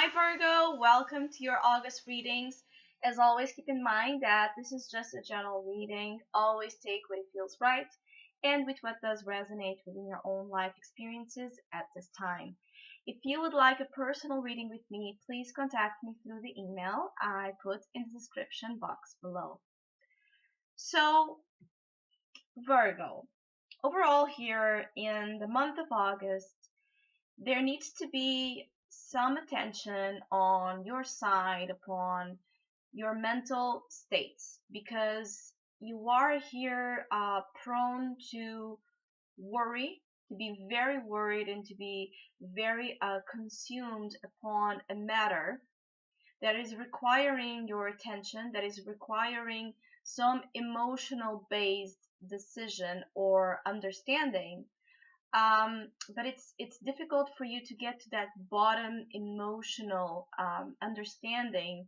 Hi Virgo, welcome to your August readings. As always, keep in mind that this is just a general reading. Always take what it feels right and with what does resonate within your own life experiences at this time. If you would like a personal reading with me, please contact me through the email I put in the description box below. So, Virgo, overall, here in the month of August, there needs to be some attention on your side upon your mental states because you are here prone to worry, to be very worried, and to be very consumed upon a matter that is requiring your attention, that is requiring some emotional based decision or understanding. But it's difficult for you to get to that bottom emotional understanding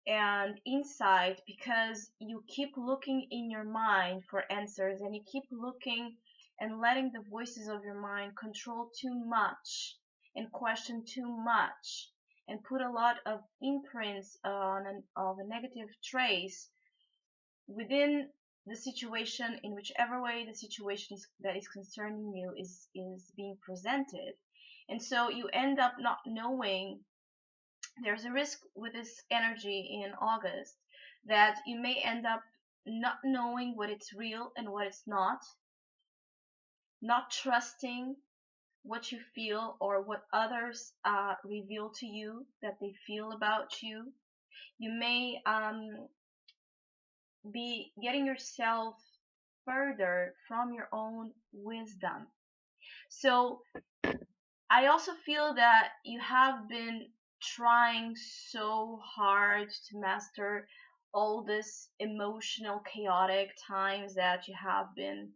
and insight because you keep looking in your mind for answers, and you keep looking and letting the voices of your mind control too much and question too much and put a lot of imprints of a negative trace within the situation, in whichever way the situation that is concerning you is being presented. And so you end up not knowing. There's a risk with this energy in August that you may end up not knowing what it's real and what it's not trusting what you feel or what others reveal to you that they feel about you. You may be getting yourself further from your own wisdom. So I also feel that you have been trying so hard to master all this emotional chaotic times that you have been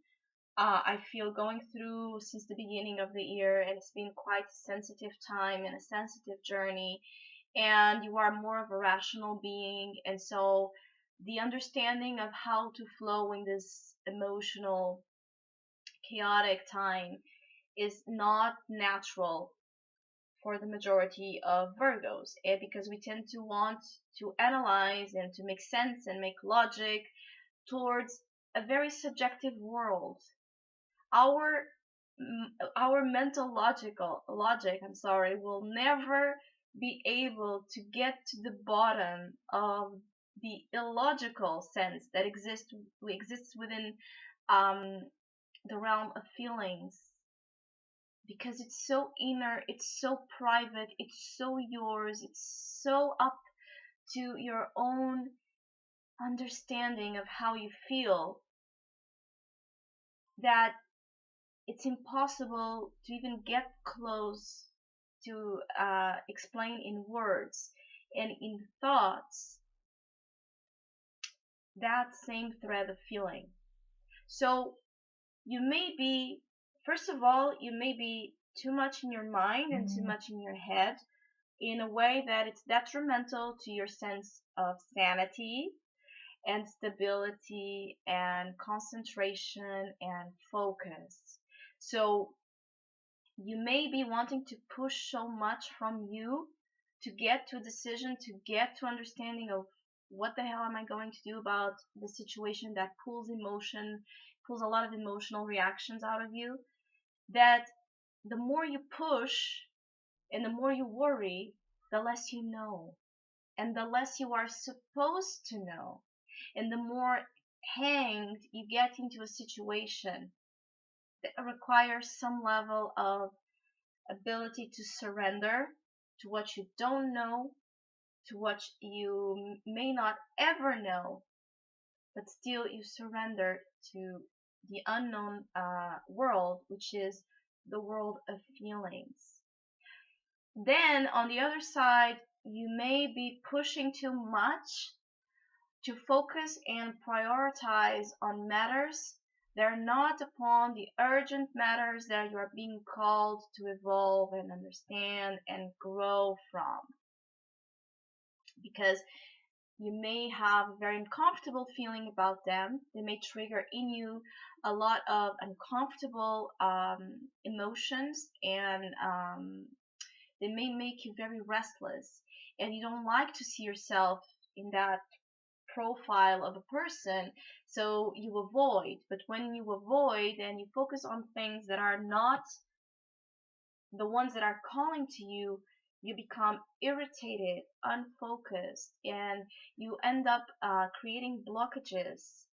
I feel going through since the beginning of the year, and it's been quite a sensitive time and a sensitive journey, and you are more of a rational being, and so the understanding of how to flow in this emotional chaotic time is not natural for the majority of Virgos, because we tend to want to analyze and to make sense and make logic towards a very subjective world. Our our mental logic, will never be able to get to the bottom of the illogical sense that exists within the realm of feelings, because it's so inner, it's so private, it's so yours, it's so up to your own understanding of how you feel, that it's impossible to even get close to explain in words and in thoughts that same thread of feeling. So you may be, first of all, you may be too much in your mind and too much in your head in a way that it's detrimental to your sense of sanity and stability and concentration and focus. So you may be wanting to push so much from you to get to a decision, to get to understanding of what the hell am I going to do about the situation that pulls a lot of emotional reactions out of you, that the more you push and the more you worry, the less you know, and the less you are supposed to know, and the more hanged you get into a situation that requires some level of ability to surrender to what you don't know, to what you may not ever know, but still you surrender to the unknown world, which is the world of feelings. Then, on the other side, you may be pushing too much to focus and prioritize on matters that are not upon the urgent matters that you are being called to evolve and understand and grow from. Because you may have a very uncomfortable feeling about them. They may trigger in you a lot of uncomfortable emotions, and They may make you very restless, and you don't like to see yourself in that profile of a person, so you avoid. But when you avoid and you focus on things that are not the ones that are calling to you, you become irritated, unfocused, and you end up creating blockages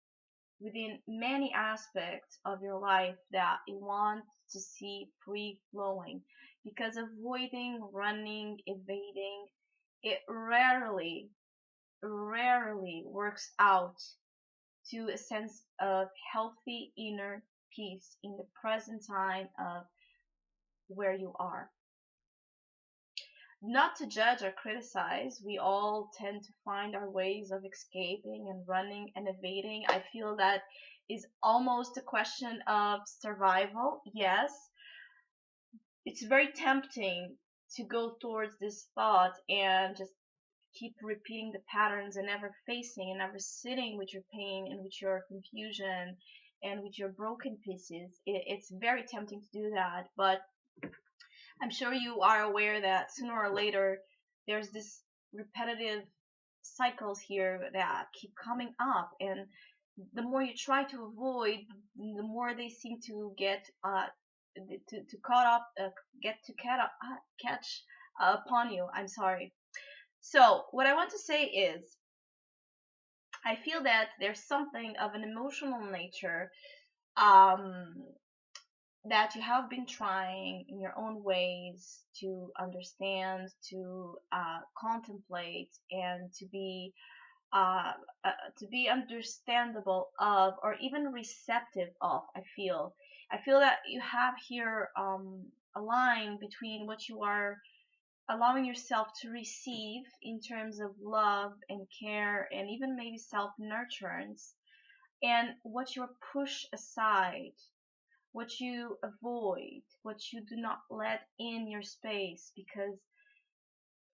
within many aspects of your life that you want to see free flowing. Because avoiding, running, evading, it rarely works out to a sense of healthy inner peace in the present time of where you are. Not to judge or criticize, we all tend to find our ways of escaping and running and evading. I feel that is almost a question of survival. Yes, it's very tempting to go towards this thought and just keep repeating the patterns and never facing and never sitting with your pain and with your confusion and with your broken pieces. It's very tempting to do that, but I'm sure you are aware that sooner or later there's this repetitive cycles here that keep coming up, and the more you try to avoid, the more they seem to get to caught up get to catch upon you. I'm sorry. So what I want to say is, I feel that there's something of an emotional nature um, that you have been trying in your own ways to understand, to contemplate, and uh, to be understandable of, or even receptive of. I feel that you have here a line between what you are allowing yourself to receive in terms of love and care and even maybe self nurturance, and what you push aside, what you avoid, what you do not let in your space, because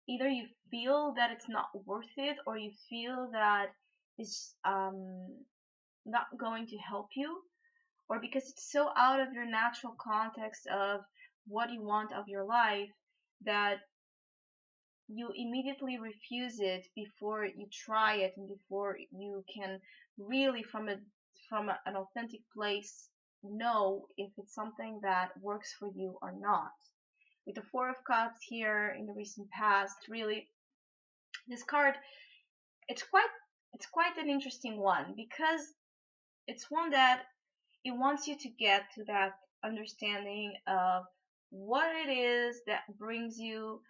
either you feel that it's not worth it, or you feel that it's not going to help you, or because it's so out of your natural context of what you want of your life that you immediately refuse it before you try it and before you can really an authentic place know if it's something that works for you or not. With the Four of Cups here in the recent past, really, this card, it's quite it's quite an interesting one, because it's one that it wants you to get to that understanding of what it is that brings you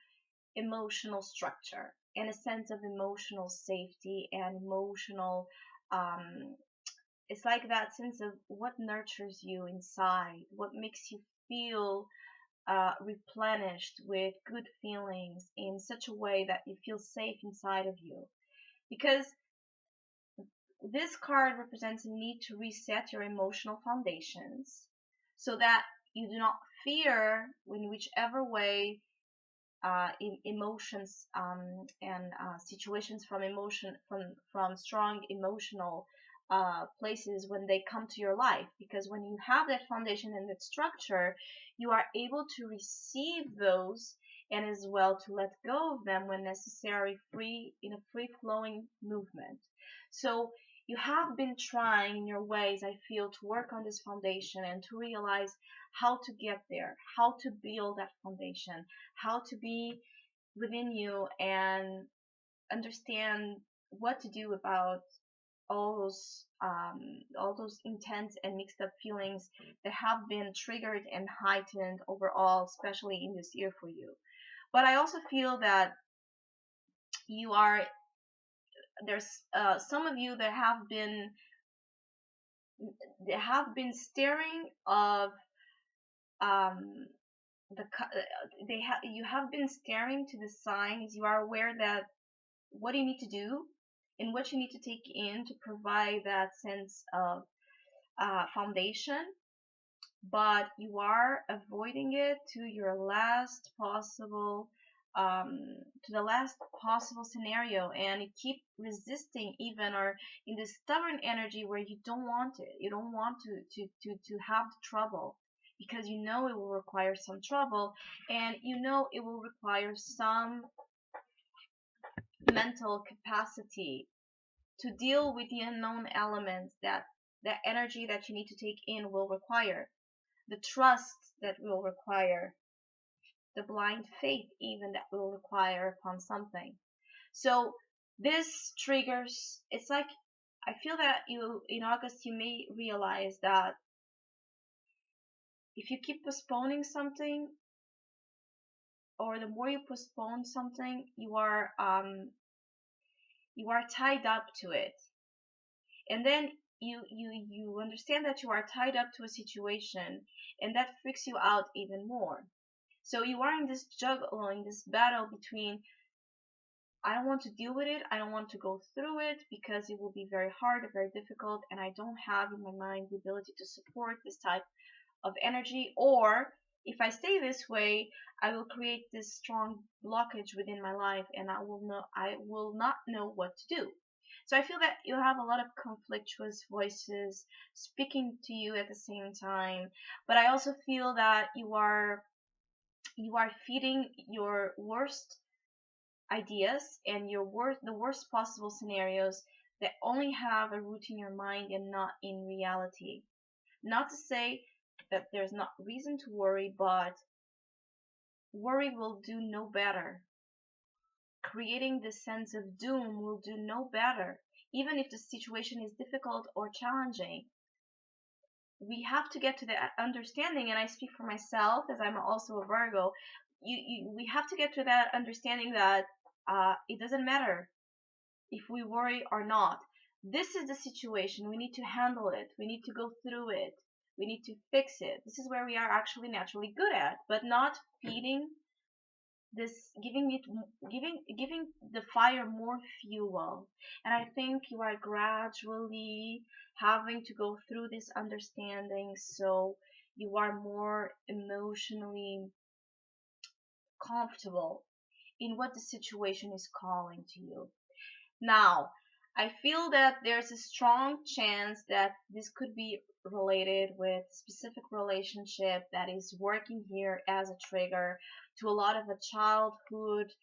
emotional structure and a sense of emotional safety and emotional um, it's like that sense of what nurtures you inside, what makes you feel replenished with good feelings in such a way that you feel safe inside of you. Because this card represents a need to reset your emotional foundations so that you do not fear in whichever way emotions and situations from strong emotional places when they come to your life, because when you have that foundation and that structure, you are able to receive those and as well to let go of them when necessary, free in a free flowing movement. So you have been trying in your ways, I feel, to work on this foundation and to realize how to get there, how to build that foundation, how to be within you and understand what to do about all those intense and mixed up feelings that have been triggered and heightened overall, especially in this year for you. But I also feel that you are there's some of you that have been staring of um, you have been staring to the signs. You are aware that what you need to do and what you need to take in to provide that sense of foundation, but you are avoiding it um, to the last possible scenario, and you keep resisting even, or in this stubborn energy where you don't want it, you don't want to have the trouble, because you know it will require some trouble, and you know it will require some mental capacity to deal with the unknown elements that the energy that you need to take in will require, the trust that will require, the blind faith even that will require upon something. So this triggers, it's like, I feel that you in August you may realize that if you keep postponing something, or the more you postpone something, you are tied up to it. And then you understand that you are tied up to a situation, and that freaks you out even more. So you are in this juggle, in this battle between, I don't want to deal with it, I don't want to go through it because it will be very hard, very difficult, and I don't have in my mind the ability to support this type of energy. Or if I stay this way, I will create this strong blockage within my life, and I will not know what to do. So I feel that you have a lot of conflictuous voices speaking to you at the same time, but I also feel that you are feeding your worst ideas and the worst possible scenarios that only have a root in your mind and not in reality. Not to say that there's not reason to worry, but worry will do no better. Creating this sense of doom will do no better. Even if the situation is difficult or challenging, we have to get to that understanding, and I speak for myself as I'm also a Virgo. We have to get to that understanding that it doesn't matter if we worry or not. This is the situation. We need to handle it. We need to go through it. We need to fix it. This is where we are actually naturally good at, but not feeding this, giving the fire more fuel. And I think you are gradually having to go through this understanding, so you are more emotionally comfortable in what the situation is calling to you. Now, I feel that there's a strong chance that this could be related with a specific relationship that is working here as a trigger to a lot of a childhood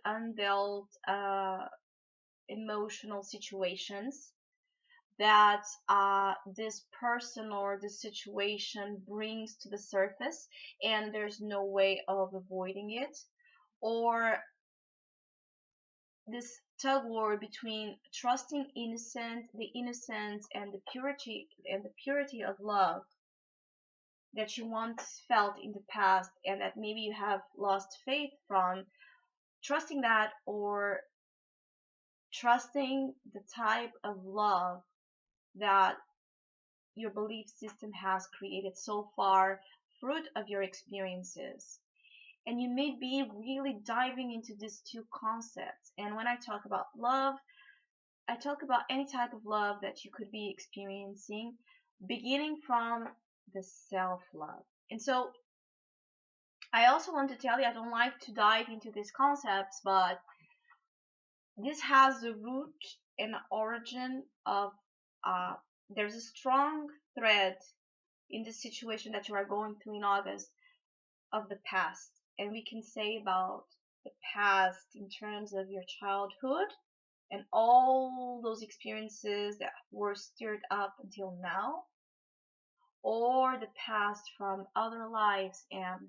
undealt emotional situations that this person or this situation brings to the surface, and there's no way of avoiding it. Or this tug war between trusting the innocence and the purity of love that you once felt in the past, and that maybe you have lost faith from, trusting that, or trusting the type of love that your belief system has created so far, fruit of your experiences. And you may be really diving into these two concepts. And when I talk about love, I talk about any type of love that you could be experiencing, beginning from the self love. And so I also want to tell you, I don't like to dive into these concepts, but this has the root and origin of, uh, there's a strong thread in the situation that you are going through in August of the past. And we can say about the past in terms of your childhood and all those experiences that were stirred up until now, or the past from other lives and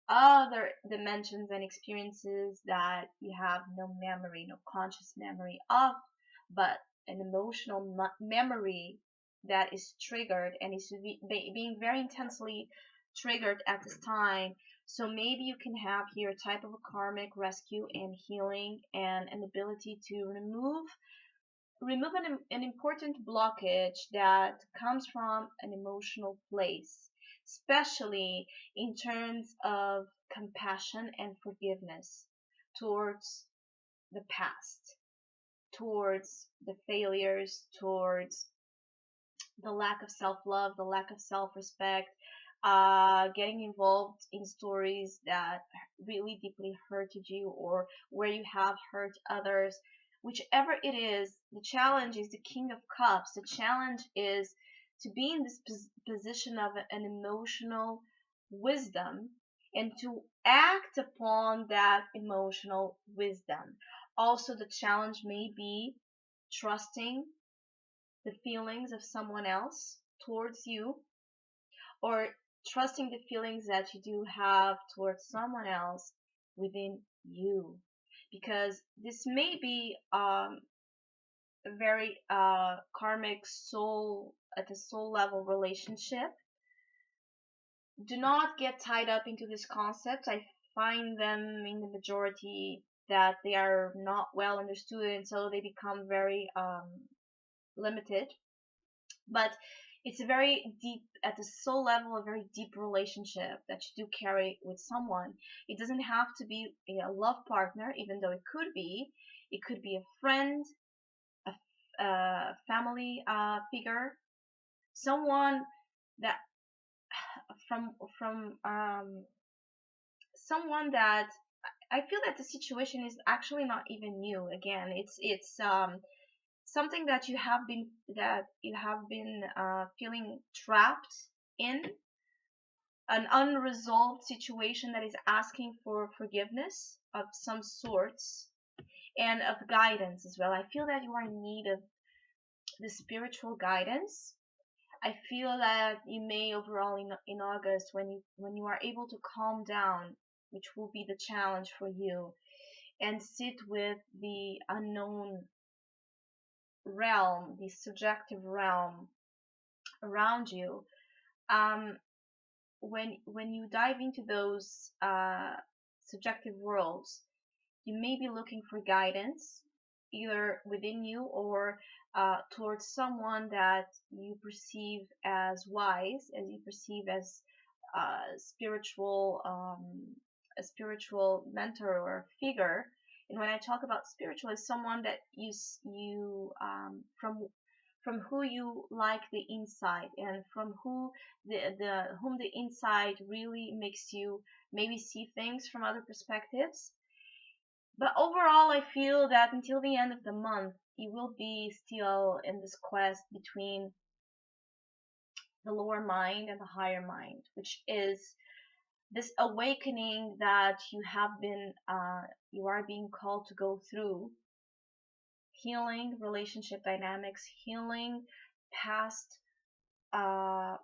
other dimensions and experiences that you have no memory, no conscious memory of, but an emotional memory that is triggered and is being very intensely triggered at this time. So maybe you can have here a type of a karmic rescue and healing, and an ability to remove an important blockage that comes from an emotional place, especially in terms of compassion and forgiveness towards the past, towards the failures, towards the lack of self-love, the lack of self-respect, getting involved in stories that really deeply hurted you, or where you have hurt others. Whichever it is, the challenge is the King of Cups. The challenge is to be in this position of an emotional wisdom and to act upon that emotional wisdom. Also, the challenge may be trusting the feelings of someone else towards you, or trusting the feelings that you do have towards someone else within you, because this may be a very karmic soul at a soul level relationship. Do not get tied up into these concepts. I find them in the majority that they are not well understood, and so they become very limited. But it's a very deep, at the soul level, a very deep relationship that you do carry with someone. It doesn't have to be a love partner, even though it could be. It could be a friend, a family figure, someone that from someone that I feel that the situation is actually not even new. Again, it's something that you have been feeling trapped in, an unresolved situation that is asking for forgiveness of some sorts and of guidance as well. I feel that you are in need of the spiritual guidance. I feel that you may overall in August, when you are able to calm down, which will be the challenge for you, and sit with the unknown realm, the subjective realm around you. Um, when you dive into those subjective worlds, you may be looking for guidance, either within you or towards someone that you perceive as wise, as you perceive as spiritual, a spiritual mentor or figure. And when I talk about spiritual, is someone that from who you like the inside, and from the whom the inside really makes you maybe see things from other perspectives. But overall, I feel that until the end of the month, you will be still in this quest between the lower mind and the higher mind, which is this awakening that you are being called to go through, healing relationship dynamics, healing past uh,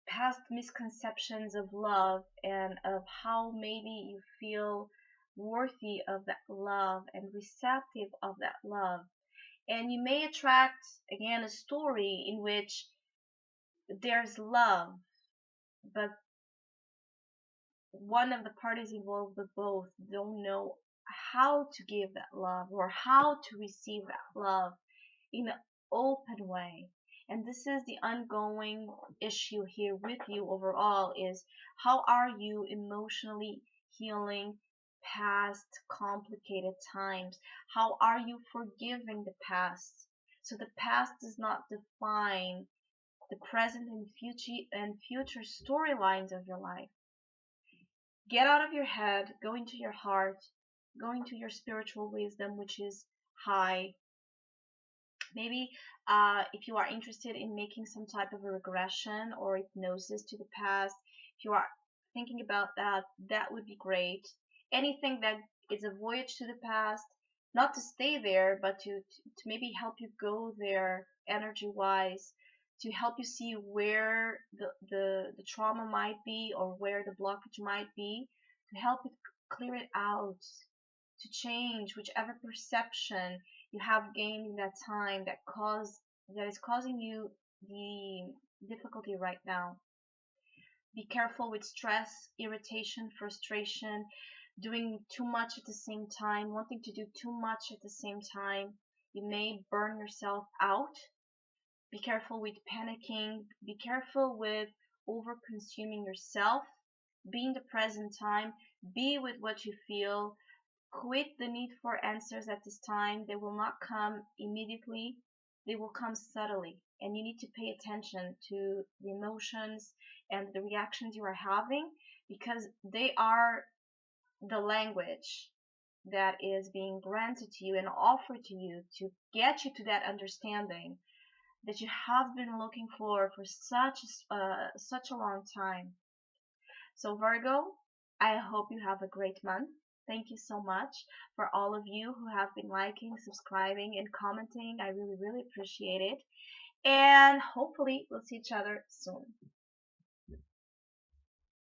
past misconceptions of love and of how maybe you feel worthy of that love and receptive of that love. And you may attract again a story in which there's love, but one of the parties involved with both don't know how to give that love or how to receive that love in an open way. And this is the ongoing issue here with you overall, is how are you emotionally healing past complicated times? How are you forgiving the past? So the past does not define the present and future storylines of your life. Get out of your head, go into your heart, go into your spiritual wisdom, which is high. Maybe if you are interested in making some type of a regression or hypnosis to the past, if you are thinking about that, that would be great. Anything that is a voyage to the past, not to stay there, but to maybe help you go there energy wise, to help you see where the trauma might be or where the blockage might be, to help it clear it out, to change whichever perception you have gained in that time that is causing you the difficulty right now. Be careful with stress, irritation, frustration, doing too much at the same time, wanting to do too much at the same time. You may burn yourself out. Be careful with panicking. Be careful with over consuming yourself. Be in the present time. Be with what you feel. Quit the need for answers at this time. They will not come immediately. They will come subtly. And you need to pay attention to the emotions and the reactions you are having, because they are the language that is being granted to you and offered to you to get you to that understanding that you have been looking for such a long time. So Virgo, I hope you have a great month. Thank you so much for all of you who have been liking, subscribing, and commenting. I really, really appreciate it. And hopefully we'll see each other soon.